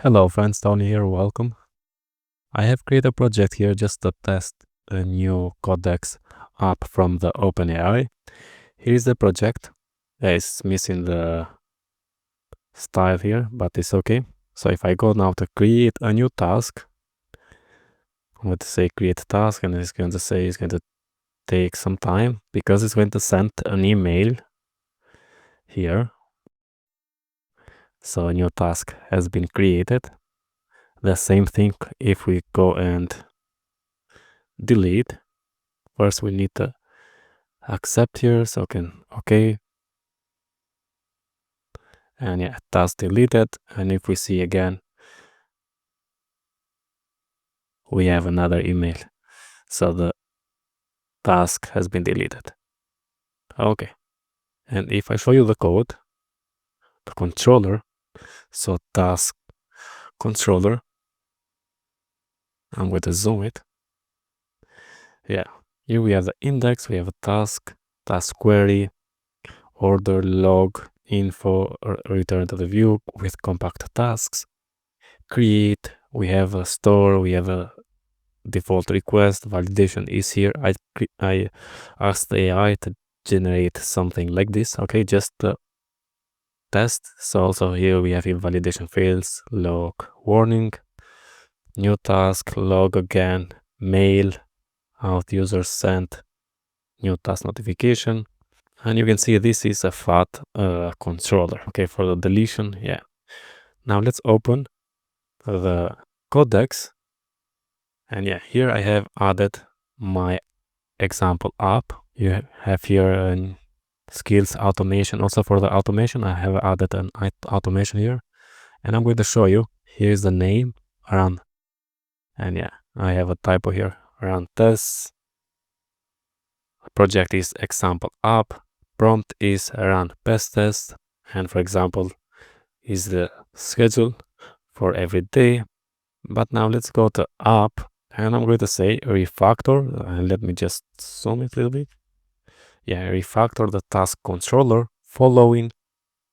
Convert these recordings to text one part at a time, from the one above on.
Hello friends, Tony here, welcome. I have created a project here just to test a new Codex app from the OpenAI. Here is the project. It's missing the style here, but it's okay. So if I go now to create a new task, I'm going to say create task, and it's going to say it's going to take some time because it's going to send an email here. So a new task has been created. The same thing if we go and delete. First we need to accept here, so okay, and yeah, task deleted. And if we see again, we have another email, so the task has been deleted. Okay, and if I show you the code, the controller, so task controller, I'm going to zoom it. Yeah, here we have the index, we have a task query, order, log, info, or return to the view with compact tasks, create, we have a store, we have a default request, validation is here. I asked the AI to generate something like this, okay, just the test. So also here we have invalidation fails, log warning, new task, log again, mail, out user sent, new task notification. And you can see this is a fat controller, okay, for the deletion. Yeah, now let's open the codex, and yeah, here I have added my example app. You have here skills automation. Also for the automation, I have added an automation here, and I'm going to show you. Here's the name, run, and yeah, I have a typo here, run tests. Project is example app, prompt is run pest test, and for example is the schedule for every day. But now let's go to app, and I'm going to say refactor, and let me just zoom it a little bit. Yeah, refactor the task controller following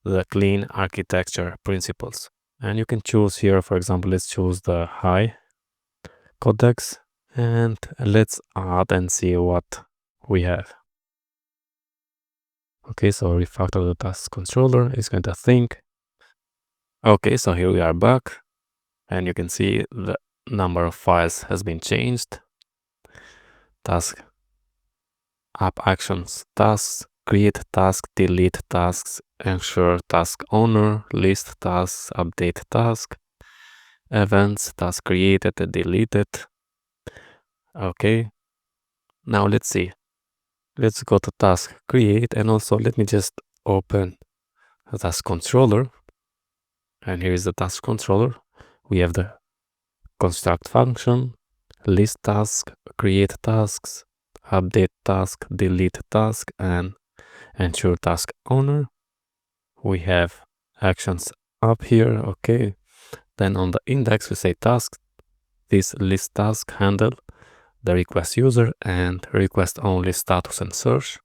the clean architecture principles. And you can choose here, for example, let's choose the high codex, and let's add and see what we have. Okay, so refactor the task controller is going to think. Okay, so here we are back, and you can see the number of files has been changed. Task, app actions, tasks, create task, delete tasks, ensure task owner, list tasks, update task, events, task created, deleted. Okay, now let's see. Let's go to task create, and also let me just open the task controller. And here is the task controller. We have the construct function, list task, create tasks, update task, delete task, and ensure task owner. We have actions up here. Okay, then on the index we say task. This list task handle the request user and request only status and search,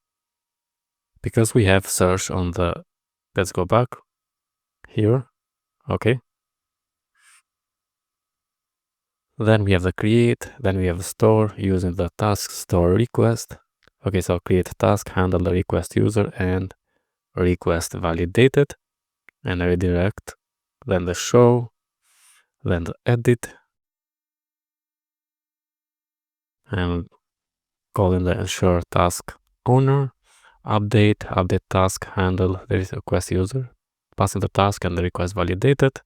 because we have search on the, let's go back here. Okay, then we have the create, then we have the store using the task store request. Okay, so create task, handle the request user and request validated, and redirect, then the show, then the edit, and calling the ensure task owner, update task, handle the request user, passing the task and the request validated,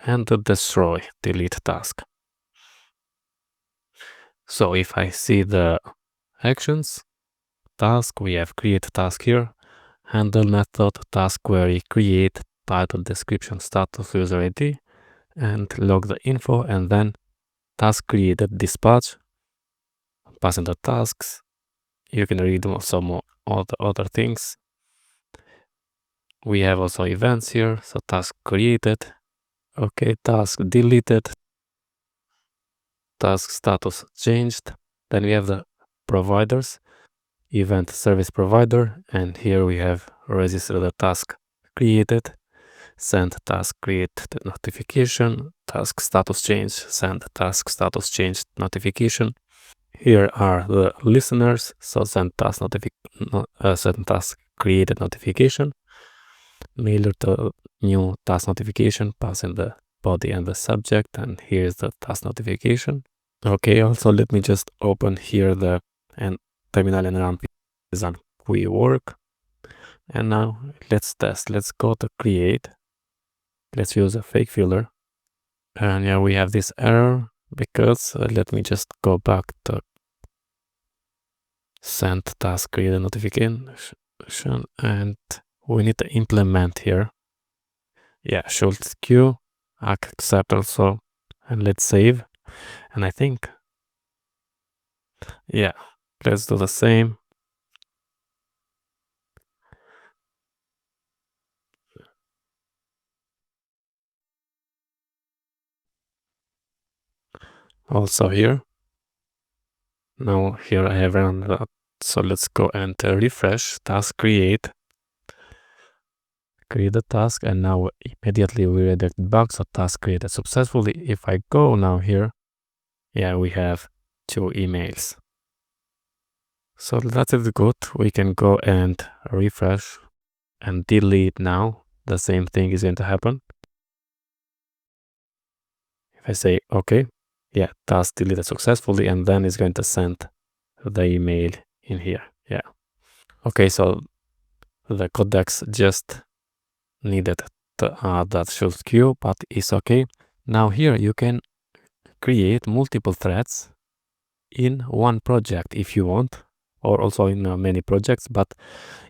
and the destroy, delete task. So if I see the actions, task, we have create task here, handle method, task query, create, title, description, status, user ID, and log the info, and then task created, dispatch, passing the tasks. You can read some all the other things. We have also events here, so task created, okay, task deleted, task status changed. Then we have the providers, event service provider, and here we have register the task created, send task create notification, task status change, send task status change notification. Here are the listeners, so send task created notification, mailer to new task notification, pass in the body and the subject, and here's the task notification. Okay, also let me just open here the terminal and run Artisan QE work. And now let's test. Let's go to create. Let's use a fake filler. And yeah, we have this error because let me just go back to send task create notification, and we need to implement here. Yeah, Schultz queue, accept also, and let's save. And I think, yeah, let's do the same. Also here. Now here I have run that. So let's go and refresh task create the task, and now immediately we redirect back, so task created successfully. If I go now here, yeah, we have 2 emails. So that's it good. We can go and refresh and delete now. The same thing is going to happen. If I say okay, yeah, task deleted successfully, and then it's going to send the email in here. Yeah. Okay, so the codex just needed to add that Schultz queue, but it's okay. Now here you can create multiple threads in one project if you want, or also in many projects, but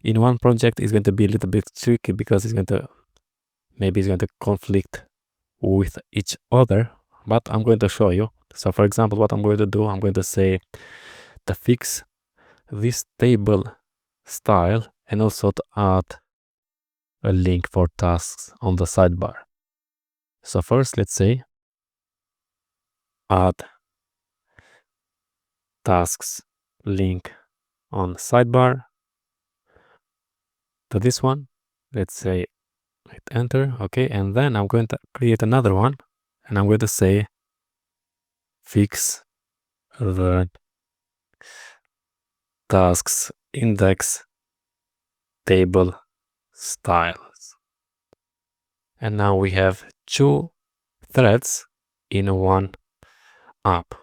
in one project is going to be a little bit tricky because it's going to conflict with each other, but I'm going to show you. So for example, what I'm going to do, I'm going to say to fix this table style and also to add a link for tasks on the sidebar. So first, let's say add tasks link on sidebar to this one. Let's say hit enter. Okay, and then I'm going to create another one, and I'm going to say fix the tasks index table styles. And now we have 2 threads in one app.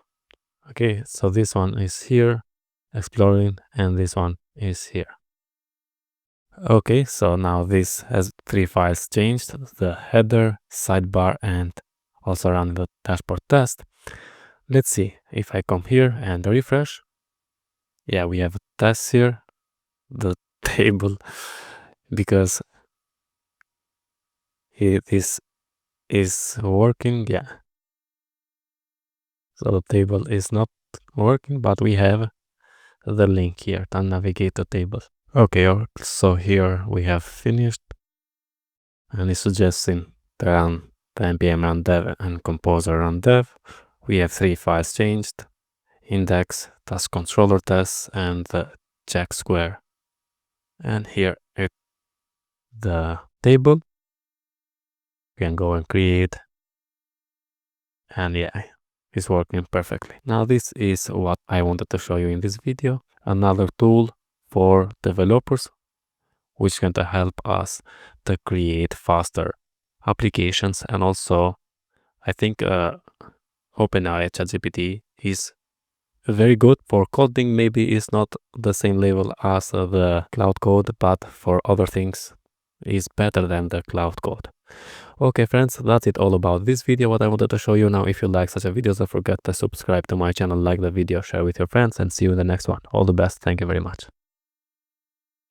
Okay, so this one is here exploring, and this one is here. Okay, so now this has 3 files changed: the header, sidebar, and also run the dashboard test. Let's see if I come here and refresh. Yeah, we have a test here, the table, because this is working. Yeah, so the table is not working, but we have the link here to navigate the table. Okay, so here we have finished, and it's suggesting to run the npm run dev and composer run dev. We have 3 files changed: index, task controller tests, and the check square. And here is the table. You can go and create, and yeah, it's working perfectly. Now this is what I wanted to show you in this video. Another tool for developers which is going to help us to create faster applications. And also I think OpenAI ChatGPT is very good for coding. Maybe it's not the same level as the cloud code, but for other things is better than the cloud code. Okay friends, that's it all about this video, what I wanted to show you. Now if you like such a videos, don't forget to subscribe to my channel, like the video, share with your friends, and see you in the next one. All the best. Thank you very much.